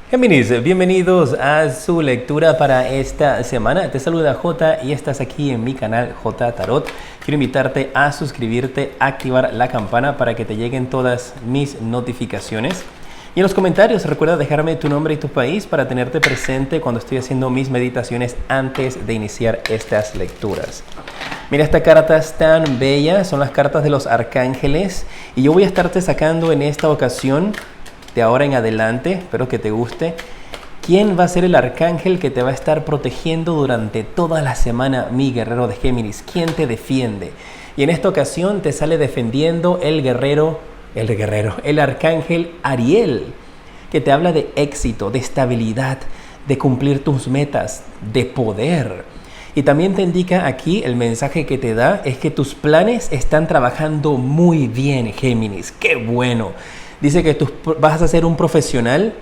Géminis, bienvenidos a su lectura para esta semana. Te saluda J y estás aquí en mi canal J Tarot. Quiero invitarte a suscribirte, a activar la campana para que te lleguen todas mis notificaciones. Y en los comentarios recuerda dejarme tu nombre y tu país para tenerte presente cuando estoy haciendo mis meditaciones antes de iniciar estas lecturas. Mira, esta carta es tan bella, son las cartas de los arcángeles y yo voy a estarte sacando en esta ocasión, de ahora en adelante, espero que te guste, quién va a ser el arcángel que te va a estar protegiendo durante toda la semana, mi guerrero de Géminis, quién te defiende. Y en esta ocasión te sale defendiendo el arcángel Ariel, que te habla de éxito, de estabilidad, de cumplir tus metas, de poder. Y también te indica aquí, el mensaje que te da es que tus planes están trabajando muy bien, Géminis. ¡Qué bueno! Dice que tú vas a ser un profesional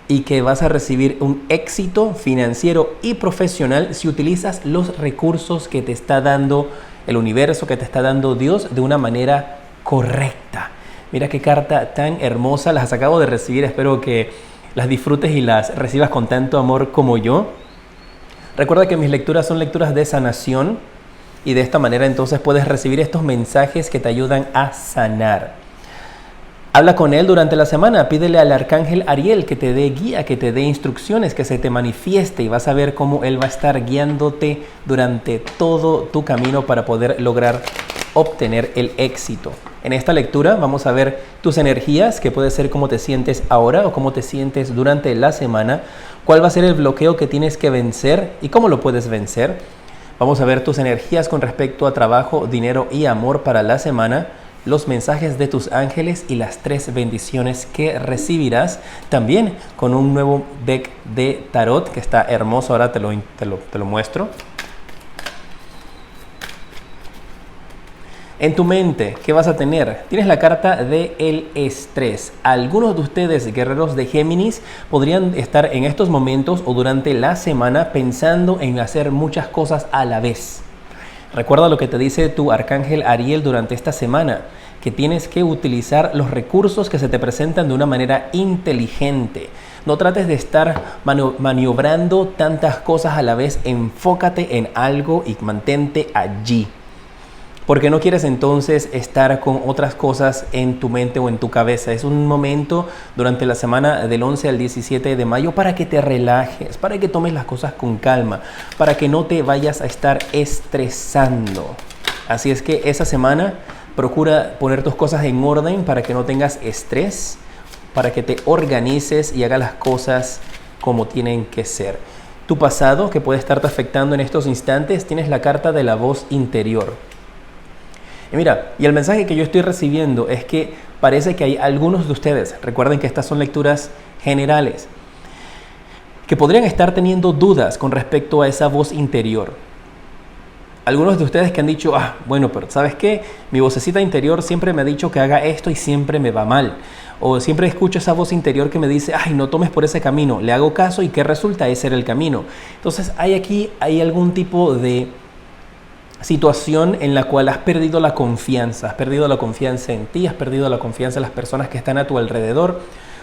y que vas a recibir un éxito financiero y profesional si utilizas los recursos que te está dando el universo, que te está dando Dios de una manera correcta. Mira qué carta tan hermosa, las acabo de recibir, espero que las disfrutes y las recibas con tanto amor como yo. Recuerda que mis lecturas son lecturas de sanación y de esta manera entonces puedes recibir estos mensajes que te ayudan a sanar. Habla con él durante la semana, pídele al arcángel Ariel que te dé guía, que te dé instrucciones, que se te manifieste y vas a ver cómo él va a estar guiándote durante todo tu camino para poder lograr obtener el éxito. En esta lectura vamos a ver tus energías, que puede ser cómo te sientes ahora o cómo te sientes durante la semana, cuál va a ser el bloqueo que tienes que vencer y cómo lo puedes vencer. Vamos a ver tus energías con respecto a trabajo, dinero y amor para la semana, los mensajes de tus ángeles y las 3 bendiciones que recibirás, también con un nuevo deck de tarot que está hermoso, ahora te lo muestro. En tu mente, ¿qué vas a tener? Tienes la carta del estrés. Algunos de ustedes, guerreros de Géminis, podrían estar en estos momentos o durante la semana pensando en hacer muchas cosas a la vez. Recuerda lo que te dice tu arcángel Ariel durante esta semana, que tienes que utilizar los recursos que se te presentan de una manera inteligente. No trates de estar maniobrando tantas cosas a la vez, enfócate en algo y mantente allí. Porque no quieres entonces estar con otras cosas en tu mente o en tu cabeza. Es un momento durante la semana del 11 al 17 de mayo para que te relajes, para que tomes las cosas con calma, para que no te vayas a estar estresando. Así es que esa semana procura poner tus cosas en orden para que no tengas estrés, para que te organices y hagas las cosas como tienen que ser. Tu pasado, que puede estarte afectando en estos instantes, tienes la carta de la voz interior. Y mira, y el mensaje que yo estoy recibiendo es que parece que hay algunos de ustedes, recuerden que estas son lecturas generales, que podrían estar teniendo dudas con respecto a esa voz interior. Algunos de ustedes que han dicho, bueno, pero ¿sabes qué? Mi vocecita interior siempre me ha dicho que haga esto y siempre me va mal. O siempre escucho esa voz interior que me dice, no tomes por ese camino. Le hago caso y ¿qué resulta? Ese era el camino. Entonces hay algún tipo de situación en la cual has perdido la confianza en ti, has perdido la confianza en las personas que están a tu alrededor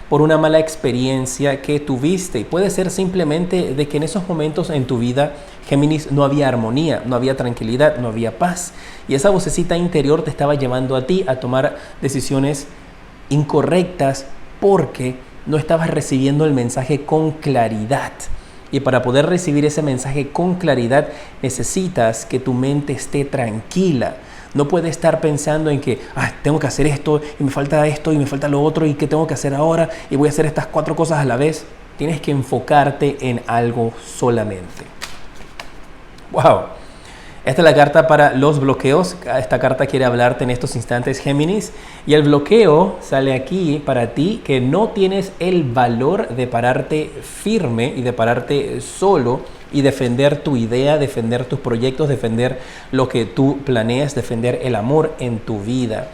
por una mala experiencia que tuviste. Y puede ser simplemente de que en esos momentos en tu vida, Géminis, no había armonía, no había tranquilidad, no había paz. Y esa vocecita interior te estaba llevando a ti a tomar decisiones incorrectas porque no estabas recibiendo el mensaje con claridad. Y para poder recibir ese mensaje con claridad necesitas que tu mente esté tranquila. No puedes estar pensando en que tengo que hacer esto y me falta lo otro y qué tengo que hacer ahora y voy a hacer estas 4 cosas a la vez. Tienes que enfocarte en algo solamente. ¡Wow! Esta es la carta para los bloqueos. Esta carta quiere hablarte en estos instantes, Géminis. Y el bloqueo sale aquí para ti, que no tienes el valor de pararte firme y de pararte solo y defender tu idea, defender tus proyectos, defender lo que tú planeas, defender el amor en tu vida.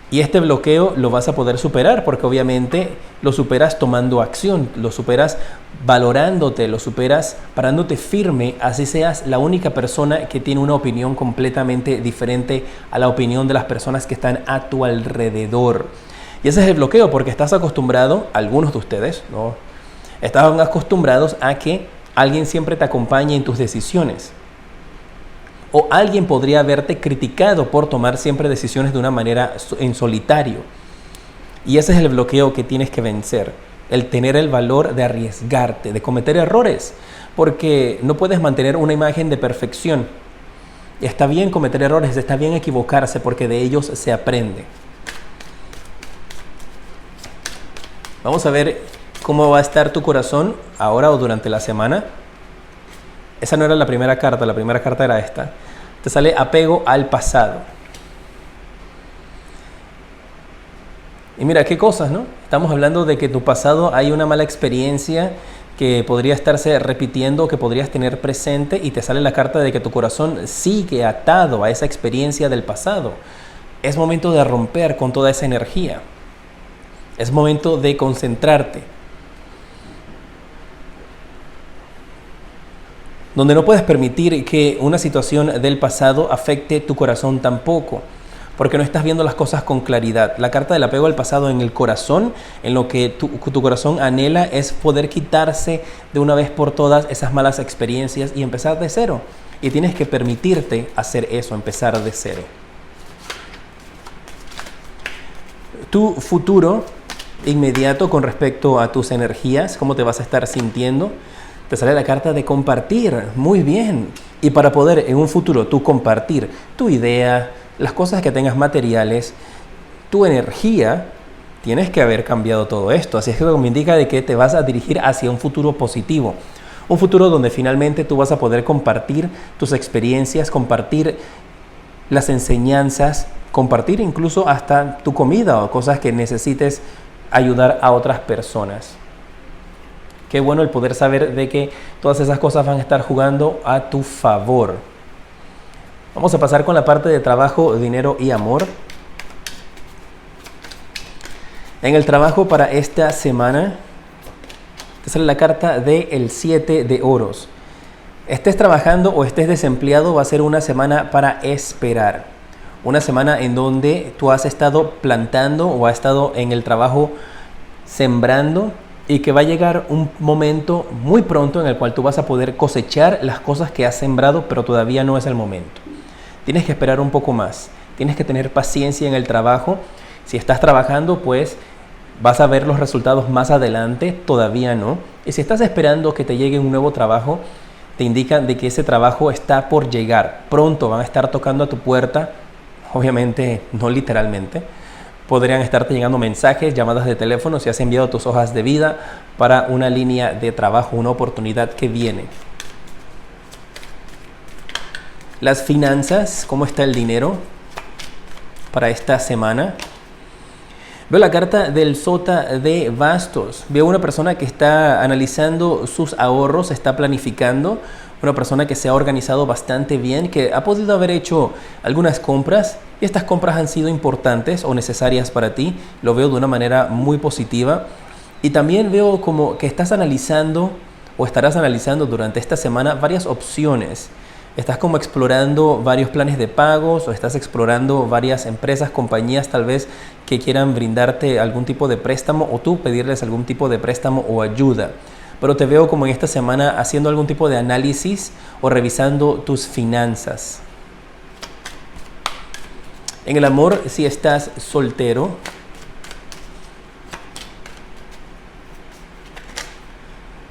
Y este bloqueo lo vas a poder superar porque obviamente lo superas tomando acción, lo superas valorándote, lo superas parándote firme, así seas la única persona que tiene una opinión completamente diferente a la opinión de las personas que están a tu alrededor. Y ese es el bloqueo porque estás acostumbrado, algunos de ustedes, ¿no?, Estaban acostumbrados a que alguien siempre te acompañe en tus decisiones. O alguien podría haberte criticado por tomar siempre decisiones de una manera en solitario. Y ese es el bloqueo que tienes que vencer. El tener el valor de arriesgarte, de cometer errores. Porque no puedes mantener una imagen de perfección. Está bien cometer errores, está bien equivocarse, porque de ellos se aprende. Vamos a ver cómo va a estar tu corazón ahora o durante la semana. Esa no era la primera carta era esta. Te sale apego al pasado. Y mira, qué cosas, ¿no? Estamos hablando de que en tu pasado hay una mala experiencia que podría estarse repitiendo, que podrías tener presente, y te sale la carta de que tu corazón sigue atado a esa experiencia del pasado. Es momento de romper con toda esa energía. Es momento de concentrarte. Donde no puedes permitir que una situación del pasado afecte tu corazón tampoco, porque no estás viendo las cosas con claridad. La carta del apego al pasado en el corazón, en lo que tu corazón anhela, es poder quitarse de una vez por todas esas malas experiencias y empezar de cero. Y tienes que permitirte hacer eso, empezar de cero. Tu futuro inmediato con respecto a tus energías, cómo te vas a estar sintiendo. Te sale la carta de compartir. Muy bien. Y para poder en un futuro tú compartir tu idea, las cosas que tengas materiales, tu energía, tienes que haber cambiado todo esto. Así es que me indica de que te vas a dirigir hacia un futuro positivo. Un futuro donde finalmente tú vas a poder compartir tus experiencias, compartir las enseñanzas, compartir incluso hasta tu comida o cosas que necesites ayudar a otras personas. Qué bueno el poder saber de que todas esas cosas van a estar jugando a tu favor. Vamos a pasar con la parte de trabajo, dinero y amor. En el trabajo para esta semana, te sale la carta del 7 de oros. Estés trabajando o estés desempleado, va a ser una semana para esperar. Una semana en donde tú has estado plantando o has estado en el trabajo sembrando, y que va a llegar un momento muy pronto en el cual tú vas a poder cosechar las cosas que has sembrado, pero todavía no es el momento. Tienes que esperar un poco más. Tienes que tener paciencia en el trabajo. Si estás trabajando, pues vas a ver los resultados más adelante, todavía no. Y si estás esperando que te llegue un nuevo trabajo, te indican de que ese trabajo está por llegar. Pronto van a estar tocando a tu puerta, obviamente no literalmente. Podrían estarte llegando mensajes, llamadas de teléfono si has enviado tus hojas de vida para una línea de trabajo, una oportunidad que viene. Las finanzas, ¿cómo está el dinero para esta semana? Veo la carta del sota de bastos. Veo una persona que está analizando sus ahorros, está planificando. Una persona que se ha organizado bastante bien, que ha podido haber hecho algunas compras y estas compras han sido importantes o necesarias para ti. Lo veo de una manera muy positiva. Y también veo como que estás analizando o estarás analizando durante esta semana varias opciones. Estás como explorando varios planes de pagos o estás explorando varias empresas, compañías tal vez que quieran brindarte algún tipo de préstamo o tú pedirles algún tipo de préstamo o ayuda. Pero te veo como en esta semana haciendo algún tipo de análisis o revisando tus finanzas. En el amor, si estás soltero,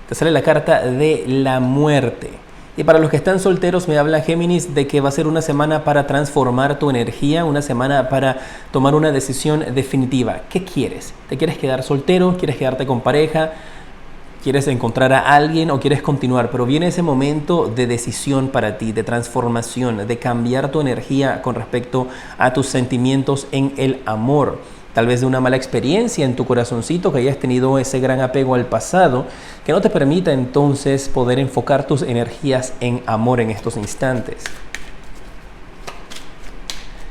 te sale la carta de la muerte. Y para los que están solteros, me habla Géminis de que va a ser una semana para transformar tu energía, una semana para tomar una decisión definitiva. ¿Qué quieres? ¿Te quieres quedar soltero? ¿Quieres quedarte con pareja? ¿Quieres encontrar a alguien o quieres continuar? Pero viene ese momento de decisión para ti, de transformación, de cambiar tu energía con respecto a tus sentimientos en el amor. Tal vez de una mala experiencia en tu corazoncito, que hayas tenido ese gran apego al pasado, que no te permita entonces poder enfocar tus energías en amor en estos instantes.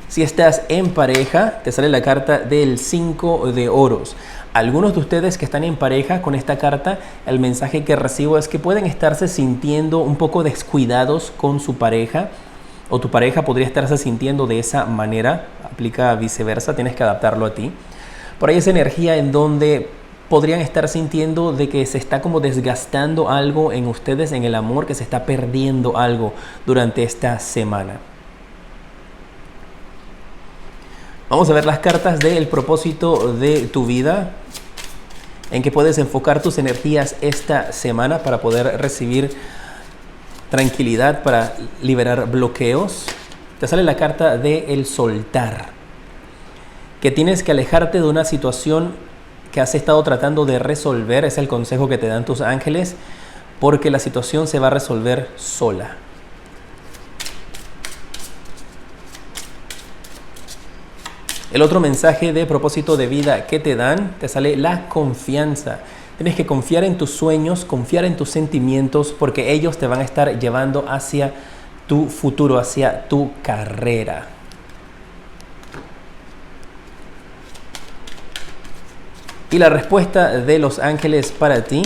Si estás en pareja, te sale la carta del 5 de oros. Algunos de ustedes que están en pareja con esta carta, el mensaje que recibo es que pueden estarse sintiendo un poco descuidados con su pareja, o tu pareja podría estarse sintiendo de esa manera. Aplica viceversa, tienes que adaptarlo a ti. Por ahí esa energía en donde podrían estar sintiendo de que se está como desgastando algo en ustedes, en el amor, que se está perdiendo algo durante esta semana. Vamos a ver las cartas del propósito de tu vida, en que puedes enfocar tus energías esta semana para poder recibir tranquilidad, para liberar bloqueos. Te sale la carta de el soltar, que tienes que alejarte de una situación que has estado tratando de resolver. Es el consejo que te dan tus ángeles, porque la situación se va a resolver sola. El otro mensaje de propósito de vida que te dan, te sale la confianza. Tienes que confiar en tus sueños, confiar en tus sentimientos, porque ellos te van a estar llevando hacia tu futuro, hacia tu carrera. Y la respuesta de los ángeles para ti,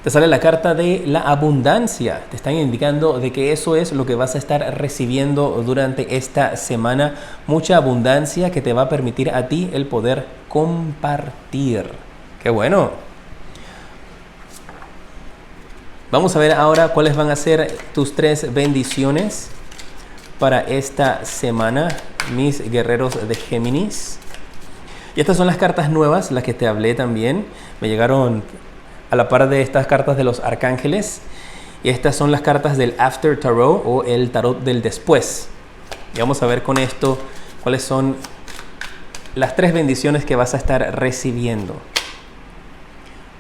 te sale la carta de la abundancia. Te están indicando de que eso es lo que vas a estar recibiendo durante esta semana. Mucha abundancia que te va a permitir a ti el poder compartir. ¡Qué bueno! Vamos a ver ahora cuáles van a ser tus 3 bendiciones para esta semana, mis guerreros de Géminis. Y estas son las cartas nuevas, las que te hablé también. Me llegaron a la par de estas cartas de los arcángeles. Y estas son las cartas del After Tarot, o el tarot del después. Y vamos a ver con esto cuáles son las 3 bendiciones que vas a estar recibiendo.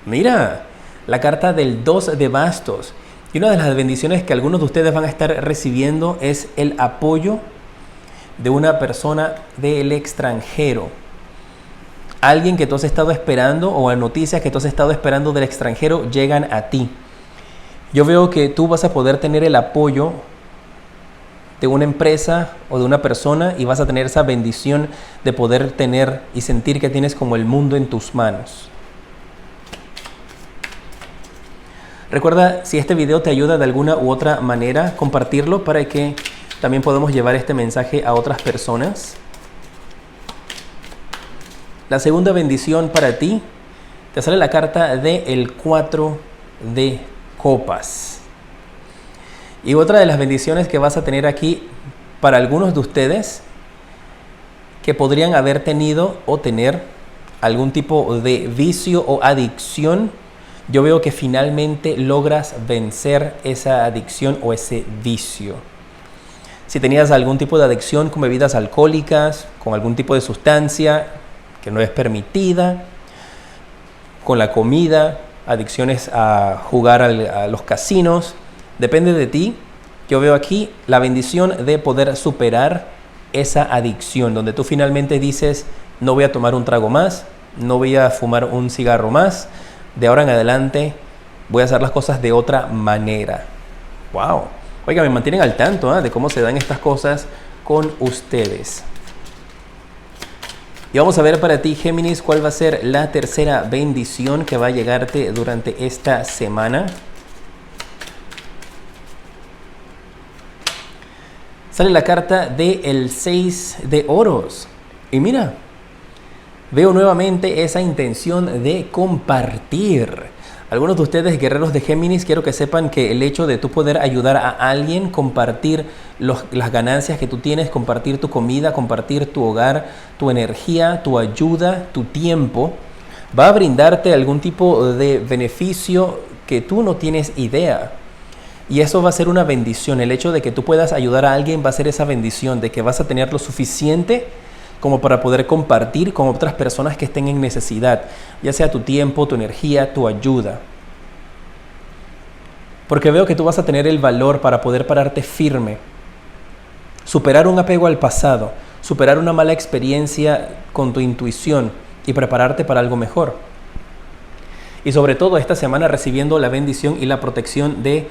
Mira, la carta del 2 de bastos. Y una de las bendiciones que algunos de ustedes van a estar recibiendo es el apoyo de una persona del extranjero. Alguien que tú has estado esperando, o a noticias que tú has estado esperando del extranjero llegan a ti. Yo veo que tú vas a poder tener el apoyo de una empresa o de una persona, y vas a tener esa bendición de poder tener y sentir que tienes como el mundo en tus manos. Recuerda, si este video te ayuda de alguna u otra manera, compartirlo para que también podamos llevar este mensaje a otras personas. La segunda bendición para ti, te sale la carta del 4 de copas. Y otra de las bendiciones que vas a tener aquí para algunos de ustedes, que podrían haber tenido o tener algún tipo de vicio o adicción, yo veo que finalmente logras vencer esa adicción o ese vicio. Si tenías algún tipo de adicción con bebidas alcohólicas, con algún tipo de sustancia que no es permitida, con la comida, adicciones a jugar a los casinos, depende de ti. Yo veo aquí la bendición de poder superar esa adicción, donde tú finalmente dices: no voy a tomar un trago más, no voy a fumar un cigarro más, de ahora en adelante voy a hacer las cosas de otra manera. ¡Wow! Oiga, me mantienen al tanto de cómo se dan estas cosas con ustedes. Y vamos a ver para ti, Géminis, cuál va a ser la tercera bendición que va a llegarte durante esta semana. Sale la carta del 6 de oros. Y mira, veo nuevamente esa intención de compartir. Algunos de ustedes, guerreros de Géminis, quiero que sepan que el hecho de tú poder ayudar a alguien, compartir las ganancias que tú tienes, compartir tu comida, compartir tu hogar, tu energía, tu ayuda, tu tiempo, va a brindarte algún tipo de beneficio que tú no tienes idea. Y eso va a ser una bendición. El hecho de que tú puedas ayudar a alguien va a ser esa bendición de que vas a tener lo suficiente como para poder compartir con otras personas que estén en necesidad, ya sea tu tiempo, tu energía, tu ayuda. Porque veo que tú vas a tener el valor para poder pararte firme, superar un apego al pasado, superar una mala experiencia con tu intuición y prepararte para algo mejor. Y sobre todo esta semana recibiendo la bendición y la protección de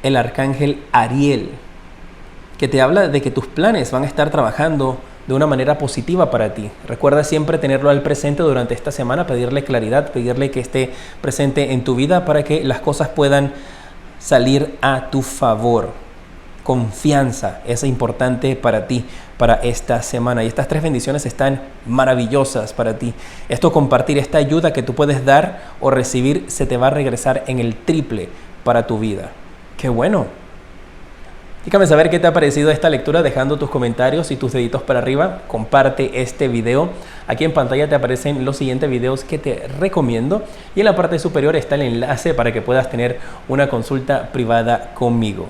el arcángel Ariel, que te habla de que tus planes van a estar trabajando de una manera positiva para ti. Recuerda siempre tenerlo al presente durante esta semana, pedirle claridad, pedirle que esté presente en tu vida para que las cosas puedan salir a tu favor. Confianza es importante para ti, para esta semana. Y estas 3 bendiciones están maravillosas para ti. Esto compartir, esta ayuda que tú puedes dar o recibir, se te va a regresar en el triple para tu vida. ¡Qué bueno! Déjame saber qué te ha parecido esta lectura dejando tus comentarios y tus deditos para arriba. Comparte este video. Aquí en pantalla te aparecen los siguientes videos que te recomiendo y en la parte superior está el enlace para que puedas tener una consulta privada conmigo.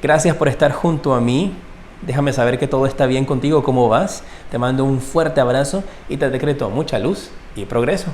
Gracias por estar junto a mí. Déjame saber que todo está bien contigo, cómo vas. Te mando un fuerte abrazo y te decreto mucha luz y progreso.